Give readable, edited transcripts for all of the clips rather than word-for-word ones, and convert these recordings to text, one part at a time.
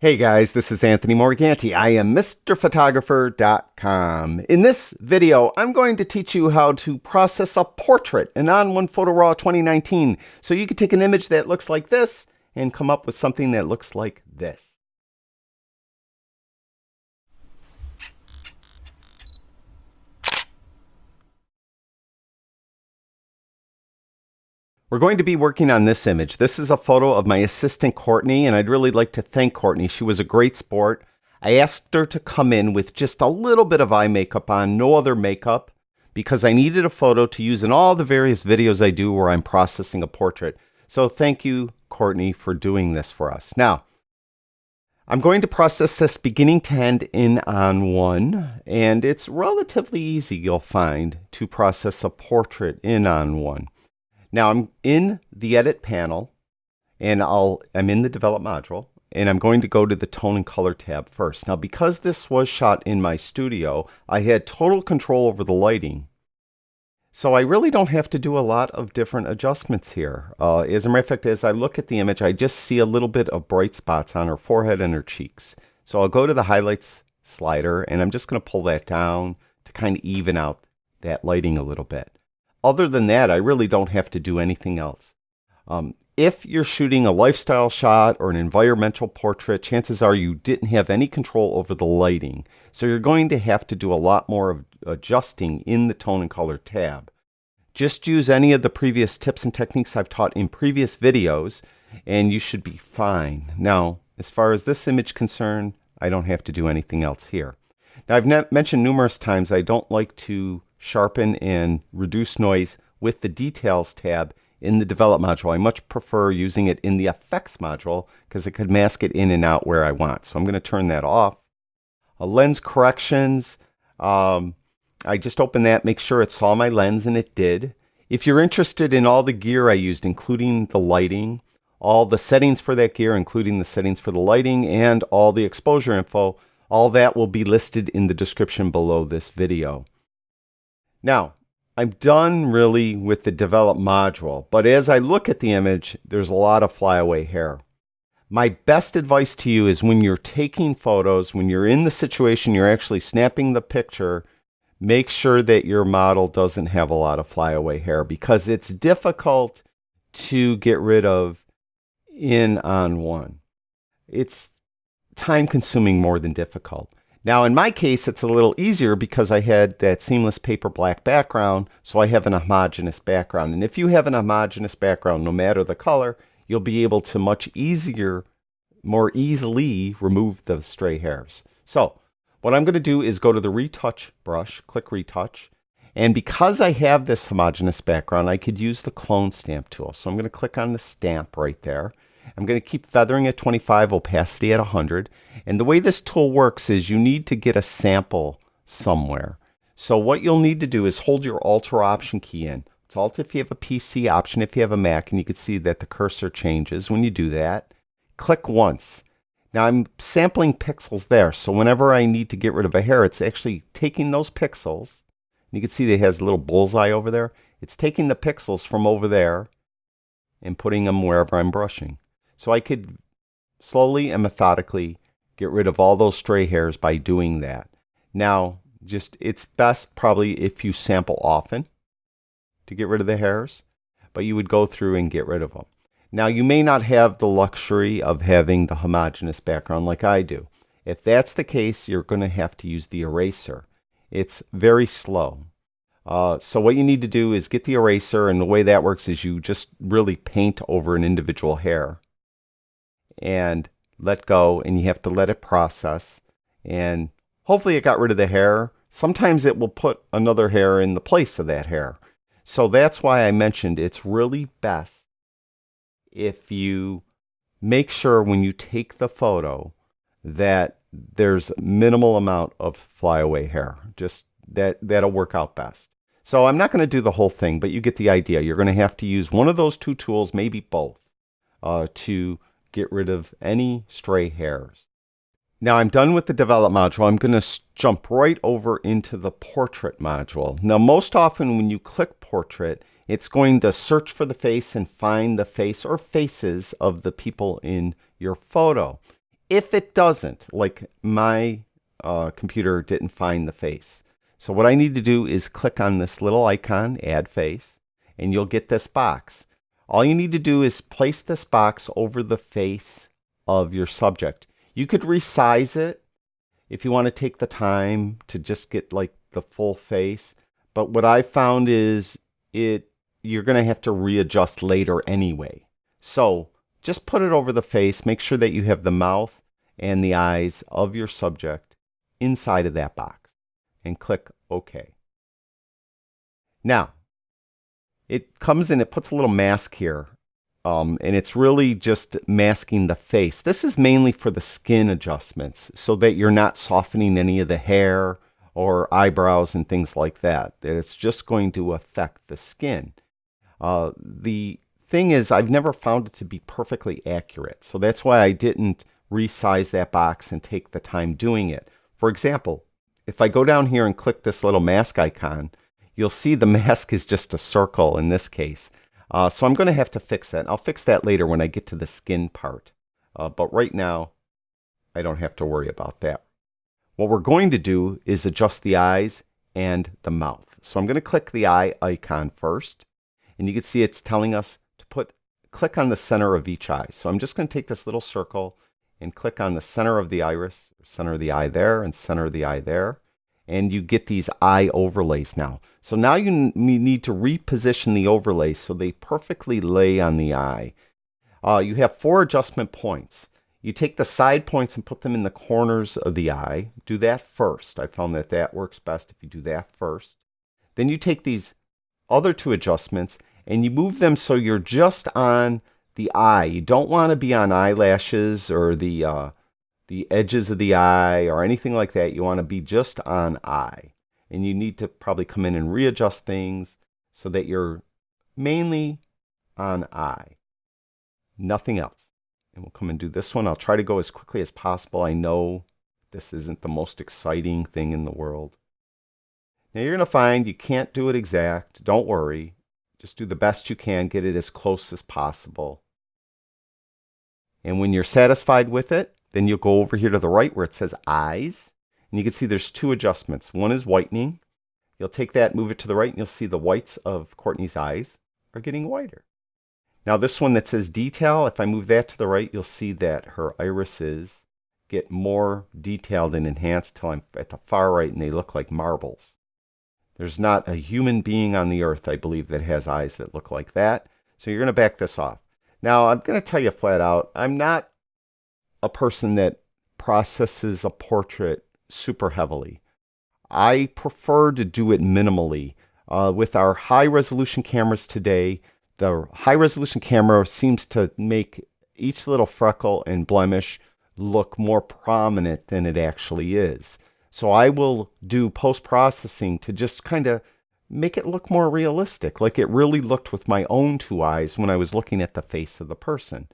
Hey guys, this is Anthony Morganti. I am MrPhotographer.com. In this video, I'm going to teach you how to process a portrait in On1 Photo RAW 2019 so you can take an image that looks like this and come up with something that looks like this. We're going to be working on this image. This is a photo of my assistant Courtney, and I'd really like to thank Courtney. She was a great sport. I asked her to come in with just a little bit of eye makeup on, no other makeup, because I needed a photo to use in all the various videos I do where I'm processing a portrait. So thank you, Courtney, for doing this for us. Now, I'm going to process this beginning to end in On1, and it's relatively easy, you'll find, to process a portrait in On1. Now I'm in the edit panel and I'm in the develop module, and I'm going to go to the tone and color tab first. Now because this was shot in my studio, I had total control over the lighting. So I really don't have to do a lot of different adjustments here. As a matter of fact, as I look at the image, I just see a little bit of bright spots on her forehead and her cheeks. So I'll go to the highlights slider and I'm just going to pull that down to kind of even out that lighting a little bit. Other than that, I really don't have to do anything else. If you're shooting a lifestyle shot or an environmental portrait, chances are you didn't have any control over the lighting. So you're going to have to do a lot more of adjusting in the tone and color tab. Just use any of the previous tips and techniques I've taught in previous videos and you should be fine. Now, as far as this image is concerned, I don't have to do anything else here. Now, I've mentioned numerous times I don't like to sharpen and reduce noise with the details tab in the develop module. I much prefer using it in the effects module because it could mask it in and out where I want. So I'm going to turn that off. Lens corrections, I just opened that, make sure it saw my lens, and it did. If you're interested in all the gear I used, including the lighting, all the settings for that gear, including the settings for the lighting, and all the exposure info, all that will be listed in the description below this video. Now, I'm done really with the develop module, but as I look at the image, there's a lot of flyaway hair. My best advice to you is when you're taking photos, when you're in the situation, you're actually snapping the picture, make sure that your model doesn't have a lot of flyaway hair because it's difficult to get rid of in On1. It's time consuming more than difficult. Now, in my case, it's a little easier because I had that seamless paper black background, so I have an homogeneous background. And if you have an homogeneous background, no matter the color, you'll be able to more easily remove the stray hairs. So, what I'm going to do is go to the retouch brush, click retouch, and because I have this homogeneous background, I could use the clone stamp tool. So I'm going to click on the stamp right there. I'm going to keep feathering at 25, opacity at 100. And the way this tool works is you need to get a sample somewhere. So what you'll need to do is hold your Alt or Option key in. It's Alt if you have a PC, Option if you have a Mac, and you can see that the cursor changes when you do that. Click once. Now I'm sampling pixels there, so whenever I need to get rid of a hair, it's actually taking those pixels. You can see that it has a little bullseye over there. It's taking the pixels from over there and putting them wherever I'm brushing. So I could slowly and methodically get rid of all those stray hairs by doing that. Now, it's best probably if you sample often to get rid of the hairs, but you would go through and get rid of them. Now, you may not have the luxury of having the homogeneous background like I do. If that's the case, you're going to have to use the eraser. It's very slow. So what you need to do is get the eraser, and the way that works is you just really paint over an individual hair and let go, and you have to let it process, and hopefully it got rid of the hair. Sometimes it will put another hair in the place of that hair. So that's why I mentioned it's really best if you make sure when you take the photo that there's minimal amount of flyaway hair. Just that'll work out best. So I'm not going to do the whole thing, but you get the idea. You're going to have to use one of those two tools, maybe both, to get rid of any stray hairs. Now I'm done with the develop module. I'm going to jump right over into the portrait module. Now most often when you click portrait, it's going to search for the face and find the face or faces of the people in your photo. If it doesn't, like my computer didn't find the face. So what I need to do is click on this little icon, Add Face, and you'll get this box. All you need to do is place this box over the face of your subject. You could resize it if you want to take the time to just get like the full face. But what I found is you're going to have to readjust later anyway. So just put it over the face. Make sure that you have the mouth and the eyes of your subject inside of that box and click OK. Now, it comes in, it puts a little mask here, and it's really just masking the face. This is mainly for the skin adjustments so that you're not softening any of the hair or eyebrows and things like that. It's just going to affect the skin. The thing is, I've never found it to be perfectly accurate, so that's why I didn't resize that box and take the time doing it. For example, if I go down here and click this little mask icon, you'll see the mask is just a circle in this case. So I'm going to have to fix that. I'll fix that later when I get to the skin part. But right now, I don't have to worry about that. What we're going to do is adjust the eyes and the mouth. So I'm going to click the eye icon first. And you can see it's telling us to click on the center of each eye. So I'm just going to take this little circle and click on the center of the iris, center of the eye there, and center of the eye there. And you get these eye overlays now. So now you need to reposition the overlays so they perfectly lay on the eye. You have 4 adjustment points. You take the side points and put them in the corners of the eye. Do that first. I found that that works best if you do that first. Then you take these other 2 adjustments and you move them so you're just on the eye. You don't want to be on eyelashes or the edges of the eye or anything like that. You want to be just on eye. And you need to probably come in and readjust things so that you're mainly on eye. Nothing else. And we'll come and do this one. I'll try to go as quickly as possible. I know this isn't the most exciting thing in the world. Now you're going to find you can't do it exact. Don't worry. Just do the best you can. Get it as close as possible. And when you're satisfied with it, then you'll go over here to the right where it says eyes. And you can see there's 2 adjustments. One is whitening. You'll take that, move it to the right, and you'll see the whites of Courtney's eyes are getting whiter. Now this one that says detail, if I move that to the right, you'll see that her irises get more detailed and enhanced till I'm at the far right and they look like marbles. There's not a human being on the earth, I believe, that has eyes that look like that. So you're going to back this off. Now I'm going to tell you flat out, I'm not a person that processes a portrait super heavily. I prefer to do it minimally. With our high resolution cameras today, the high resolution camera seems to make each little freckle and blemish look more prominent than it actually is. So I will do post-processing to just kind of make it look more realistic, like it really looked with my own 2 eyes when I was looking at the face of the person.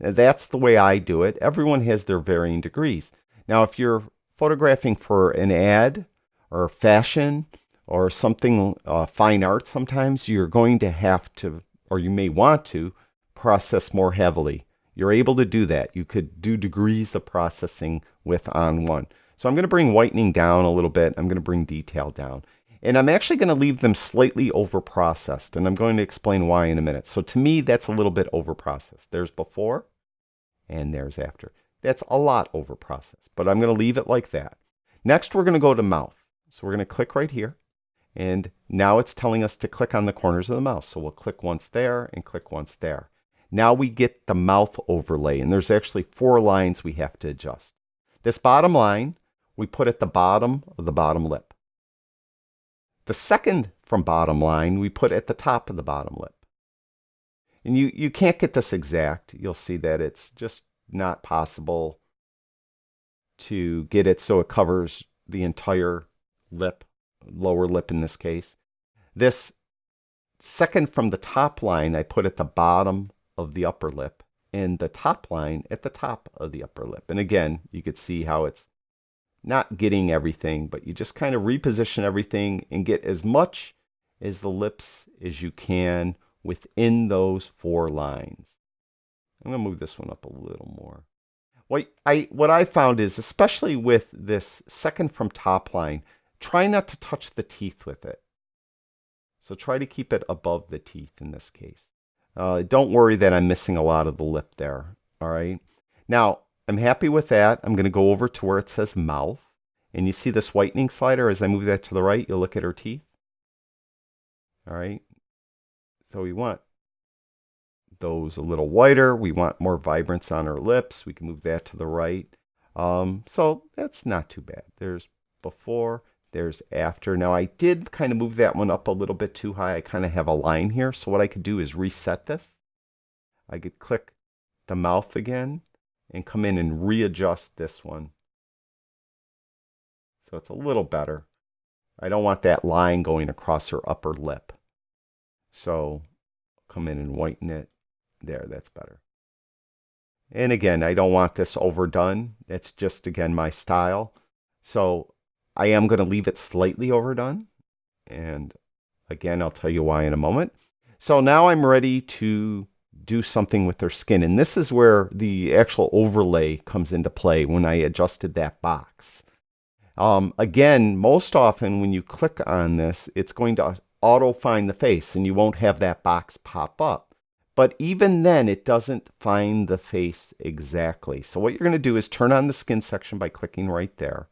That's the way I do it. Everyone has their varying degrees. Now, if you're photographing for an ad or fashion or something, fine art, sometimes you're going to have to, or you may want to, process more heavily. You're able to do that. You could do degrees of processing with On1. So I'm going to bring whitening down a little bit. I'm going to bring detail down. And I'm actually going to leave them slightly over-processed, and I'm going to explain why in a minute. So to me, that's a little bit over-processed. There's before, and there's after. That's a lot over-processed, but I'm going to leave it like that. Next, we're going to go to mouth. So we're going to click right here, and now it's telling us to click on the corners of the mouth. So we'll click once there and click once there. Now we get the mouth overlay, and there's actually 4 lines we have to adjust. This bottom line, we put at the bottom of the bottom lip. The second from bottom line, we put at the top of the bottom lip. And you can't get this exact. You'll see that it's just not possible to get it so it covers the entire lip, lower lip in this case. This second from the top line, I put at the bottom of the upper lip, and the top line at the top of the upper lip. And again, you could see how it's not getting everything, but you just kind of reposition everything and get as much as the lips as you can within those 4 lines. I'm going to move this one up a little more. What I found is, especially with this second from top line, try not to touch the teeth with it. So try to keep it above the teeth in this case. Don't worry that I'm missing a lot of the lip there. All right. Now, I'm happy with that. I'm going to go over to where it says mouth. And you see this whitening slider? As I move that to the right, you'll look at her teeth. All right. So we want those a little whiter. We want more vibrance on her lips. We can move that to the right. So that's not too bad. There's before, there's after. Now I did kind of move that one up a little bit too high. I kind of have a line here. So what I could do is reset this. I could click the mouth again and come in and readjust this one. So it's a little better. I don't want that line going across her upper lip. So come in and whiten it. There, that's better. And again, I don't want this overdone. It's just, again, my style. So I am going to leave it slightly overdone. And again, I'll tell you why in a moment. So now I'm ready to do something with her skin. And this is where the actual overlay comes into play when I adjusted that box. Again, most often when you click on this, it's going to auto find the face and you won't have that box pop up. But even then, it doesn't find the face exactly. So what you're going to do is turn on the skin section by clicking right there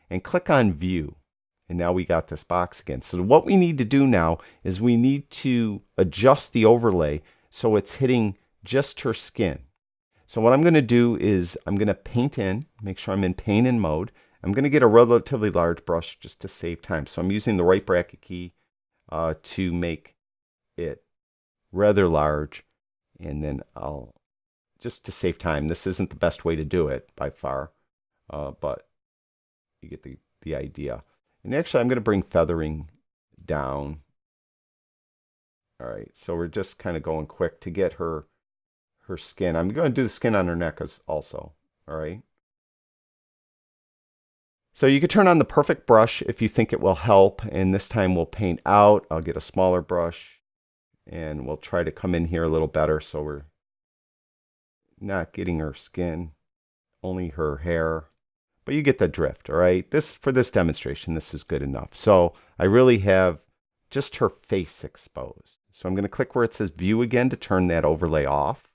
and click on view. And now we got this box again. So what we need to do now is we need to adjust the overlay so it's hitting just her skin. So what I'm going to do is I'm going to paint in, make sure I'm in paint in mode. I'm going to get a relatively large brush just to save time. So I'm using the right bracket key to make it rather large. And then I'll, just to save time, this isn't the best way to do it by far, but you get the idea. And actually, I'm going to bring feathering down. All right, so we're just kind of going quick to get her skin. I'm going to do the skin on her neck also, all right? So you could turn on the perfect brush if you think it will help, and this time we'll paint out. I'll get a smaller brush. And we'll try to come in here a little better so we're not getting her skin, only her hair. But you get the drift, all right? For this demonstration, this is good enough. So I really have just her face exposed. So I'm going to click where it says view again to turn that overlay off.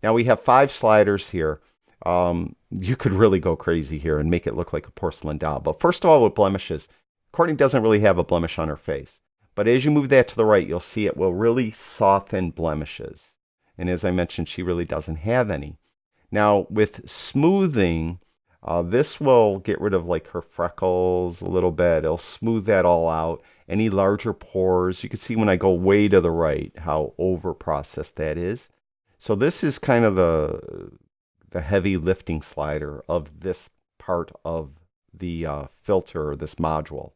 Now we have 5 sliders here. You could really go crazy here and make it look like a porcelain doll. But first of all, with blemishes, Courtney doesn't really have a blemish on her face. But as you move that to the right, you'll see it will really soften blemishes. And as I mentioned, she really doesn't have any. Now, with smoothing, this will get rid of like her freckles a little bit. It'll smooth that all out. Any larger pores. You can see when I go way to the right how over-processed that is. So this is kind of the heavy lifting slider of this part of the filter, or this module.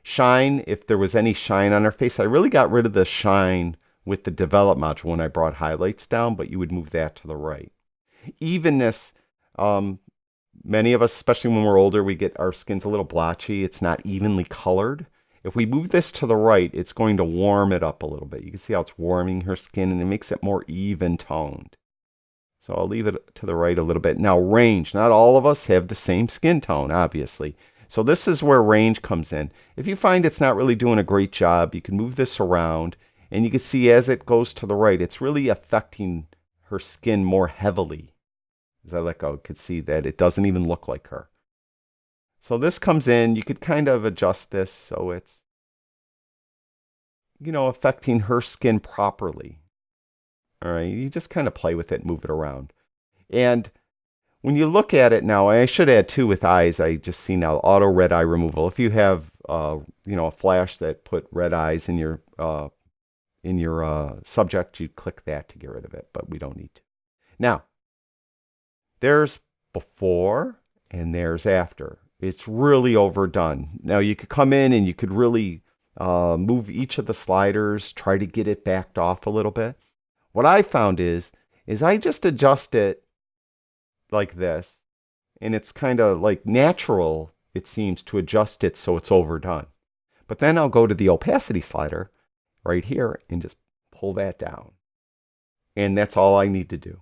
Shine, if there was any shine on her face, I really got rid of the shine with the develop module when I brought highlights down, but you would move that to the right. Evenness, many of us, especially when we're older, we get our skin's a little blotchy. It's not evenly colored. If we move this to the right, it's going to warm it up a little bit. You can see how it's warming her skin and it makes it more even toned. So I'll leave it to the right a little bit. Now range, not all of us have the same skin tone, obviously. So this is where range comes in. If you find it's not really doing a great job, you can move this around and you can see as it goes to the right, it's really affecting her skin more heavily. As I let go, you can see that it doesn't even look like her. So this comes in, you could kind of adjust this so it's, affecting her skin properly. All right, you just kind of play with it, move it around. And when you look at it now, I should add too with eyes, I just see now auto red eye removal. If you have, a flash that put red eyes in your subject, you click that to get rid of it, but we don't need to. Now, there's before and there's after. It's really overdone. Now you could come in and you could really move each of the sliders, try to get it backed off a little bit. What I found is I just adjust it like this, and it's kind of like natural, it seems, to adjust it so it's overdone. But then I'll go to the opacity slider right here and just pull that down. And that's all I need to do.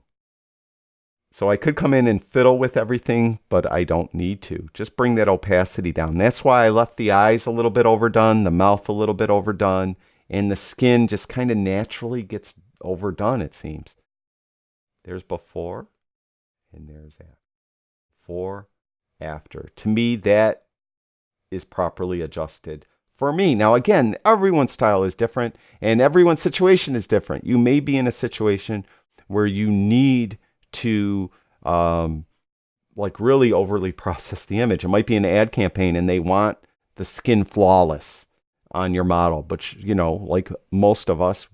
So I could come in and fiddle with everything, but I don't need to. Just bring that opacity down. That's why I left the eyes a little bit overdone, the mouth a little bit overdone, and the skin just kind of naturally gets overdone, it seems. There's before, and there's after. Before, after. To me, that is properly adjusted for me. Now, again, everyone's style is different, and everyone's situation is different. You may be in a situation where you need to like really overly process the image. It might be an ad campaign and they want the skin flawless on your model, but you know, like most of us,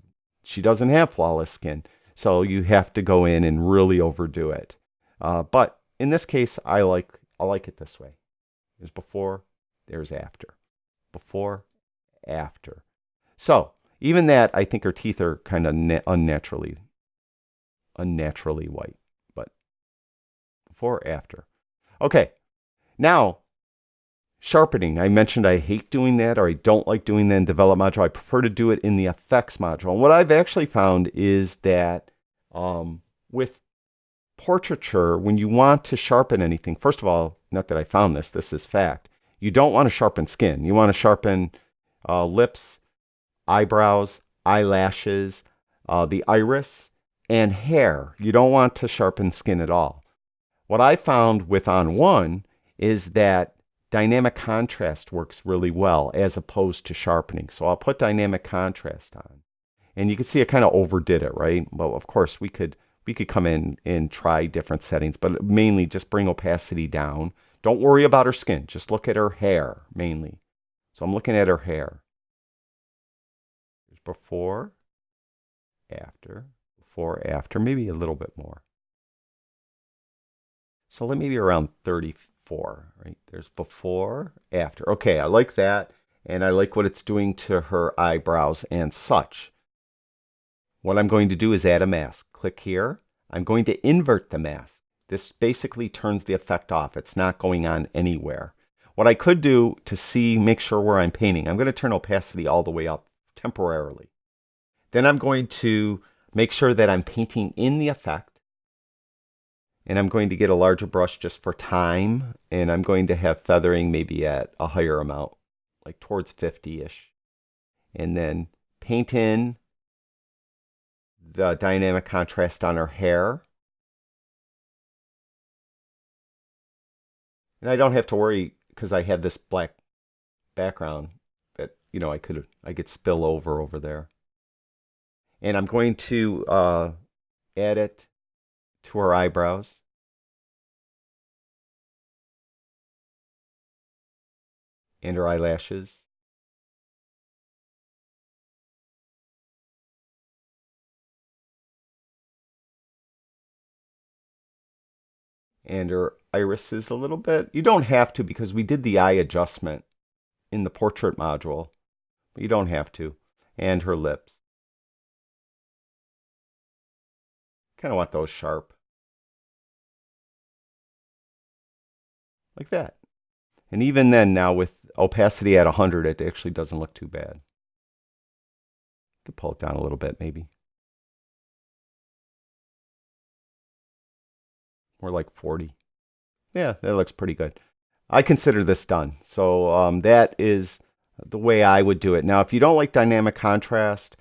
she doesn't have flawless skin, so you have to go in and really overdo it. But in this case, I like it this way. There's before, there's after. Before, after. So even that, I think her teeth are kind of unnaturally white. Before, after. Okay, now sharpening. I mentioned I hate doing that, or I don't like doing that in Develop module. I prefer to do it in the Effects module. And what I've actually found is that with portraiture, when you want to sharpen anything, first of all, not that I found this, this is fact. You don't want to sharpen skin. You want to sharpen lips, eyebrows, eyelashes, the iris, and hair. You don't want to sharpen skin at all. What I found with On1 is that dynamic contrast works really well as opposed to sharpening. So I'll put dynamic contrast on. And you can see I kind of overdid it, right? Well, of course, we could come in and try different settings, but mainly just bring opacity down. Don't worry about her skin. Just look at her hair, mainly. So I'm looking at her hair. Before, after, maybe a little bit more. So let me be around 34, right? There's before, after. Okay, I like that, and I like what it's doing to her eyebrows and such. What I'm going to do is add a mask. Click here. I'm going to invert the mask. This basically turns the effect off. It's not going on anywhere. What I could do to make sure where I'm painting, I'm going to turn opacity all the way up temporarily. Then I'm going to make sure that I'm painting in the effect. And I'm going to get a larger brush just for time. And I'm going to have feathering maybe at a higher amount, like towards 50-ish. And then paint in the dynamic contrast on her hair. And I don't have to worry because I have this black background that, you know, I could spill over there. And I'm going to add it to her eyebrows. And her eyelashes. And her irises a little bit. You don't have to because we did the eye adjustment in the portrait module. But you don't have to. And her lips. Kind of want those sharp. Like that. And even then, now with opacity at 100, it actually doesn't look too bad. Could pull it down a little bit, maybe. More like 40. Yeah, that looks pretty good. I consider this done. So that is the way I would do it. Now, if you don't like dynamic contrast,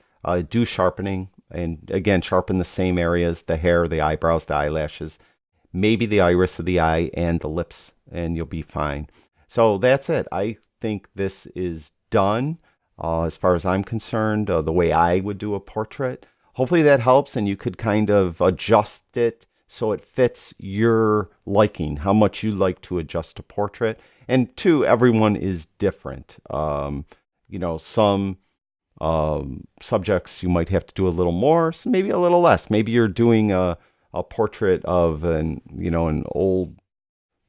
do sharpening. And again, sharpen the same areas, the hair, the eyebrows, the eyelashes, maybe the iris of the eye and the lips, and you'll be fine. So that's it. I think this is done as far as I'm concerned, the way I would do a portrait. Hopefully that helps and you could kind of adjust it so it fits your liking, how much you like to adjust a portrait. And two, everyone is different. You know, some subjects you might have to do a little more, so maybe a little less. Maybe you're doing a portrait of an old,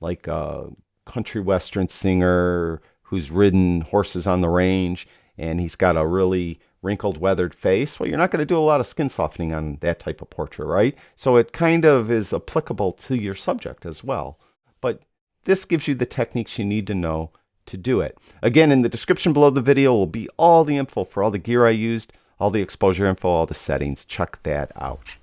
like a country western singer who's ridden horses on the range and he's got a really wrinkled, weathered face. Well, you're not going to do a lot of skin softening on that type of portrait, right? So it kind of is applicable to your subject as well. But this gives you the techniques you need to know to do it. Again, in the description below the video will be all the info for all the gear I used, all the exposure info, all the settings. Check that out.